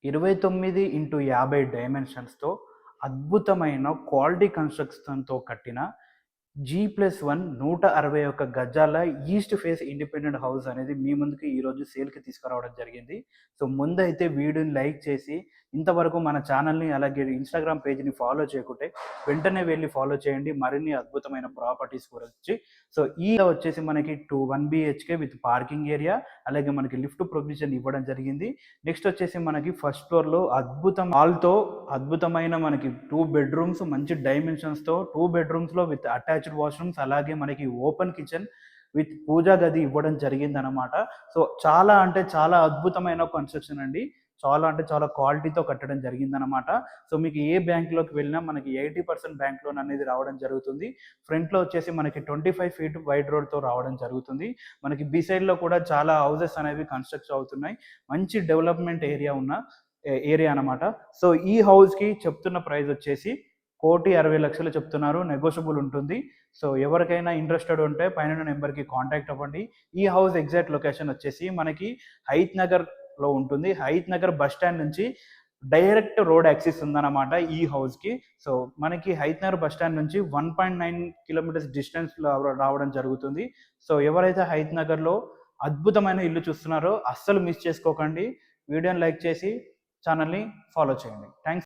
29x50 డైమెన్షన్స్‌తో అద్భుతమైన quality కన్‌స్ట్రక్షన్‌తో కట్టిన G+1 161 గజాల ఈస్ట్ ఫేస్ ఇండిపెండెంట్ హౌస్ అనేది మీ ముందుకి ఈరోజు సేల్‌కి తీసుకురావడం జరిగింది. సో, ముందైతే వీడియోని లైక్ చేసి, ఇంతవరకు మన ఛానల్‌ని అలాగే ఇన్‌స్టాగ్రామ్ పేజ్‌ని ఫాలో చేయకుంటే వెంటనే వెళ్లి ఫాలో చేయండి. మరిన్ని అద్భుతమైన ప్రాపర్టీస్ గురించి. సో, వచ్చేసి మనకి 1 BHK విత్ పార్కింగ్ ఏరియా, అలాగే మనకి లిఫ్ట్ ప్రొవిజన్ ఇవ్వడం జరిగింది. నెక్స్ట్ వచ్చేసి మనకి ఫస్ట్ ఫ్లోర్‌లో అద్భుతమైన మనకి 2 బెడ్‌రూమ్స్ మంచి డైమెన్షన్స్‌తో 2 బెడ్‌రూమ్స్‌లో విత్ అటాచ్డ్ వాష్‌రూమ్స్, అలాగే మనకి ఓపెన్ కిచెన్ విత్ పూజా గది ఇవ్వడం జరిగిందనమాట. సో, చాలా అంటే చాలా అద్భుతమైన కన్‌స్ట్రక్షన్ అండి. చాలా అంటే చాలా క్వాలిటీతో కట్టడం జరిగిందనమాట. సో, మీకు ఏ బ్యాంక్‌లోకి వెళ్ళినా మనకి 80% బ్యాంక్ లోన్ అనేది రావడం జరుగుతుంది. ఫ్రంట్‌లో వచ్చేసి మనకి 25 ఫీట్ వైడ్ రోడ్‌తో రావడం జరుగుతుంది. మనకి బి సైడ్‌లో కూడా చాలా హౌసెస్ అనేవి కన్‌స్ట్రక్ట్ అవుతున్నాయి. మంచి డెవలప్‌మెంట్ ఏరియా ఉన్న ఏరియా అనమాట. సో, ఈ హౌస్‌కి చెప్తున్న ప్రైస్ వచ్చేసి 1,60,00,000 చెప్తున్నారు. నెగోషియబుల్ ఉంటుంది. సో, ఎవరికైనా ఇంట్రెస్టెడ్ ఉంటే పైన నెంబర్‌కి కాంటాక్ట్ అవ్వండి. ఈ హౌస్ ఎగ్జాక్ట్ లొకేషన్ వచ్చేసి మనకి హయత్ నగర్‌లో ఉంటుంది. హయత్ నగర్ బస్ స్టాండ్ నుంచి డైరెక్ట్ రోడ్ యాక్సెస్ ఉందన్నమాట ఈ హౌస్‌కి. సో, మనకి హయత్ నగర్ బస్ స్టాండ్ నుంచి 1.9 కిలోమీటర్స్ డిస్టెన్స్‌లో రావడం జరుగుతుంది. సో, ఎవరైతే హయత్ నగర్‌లో అద్భుతమైన ఇల్లు చూస్తున్నారో అస్సలు మిస్ చేసుకోకండి. వీడియోని లైక్ చేసి ఛానల్‌ని ఫాలో చేయండి. థాంక్స్.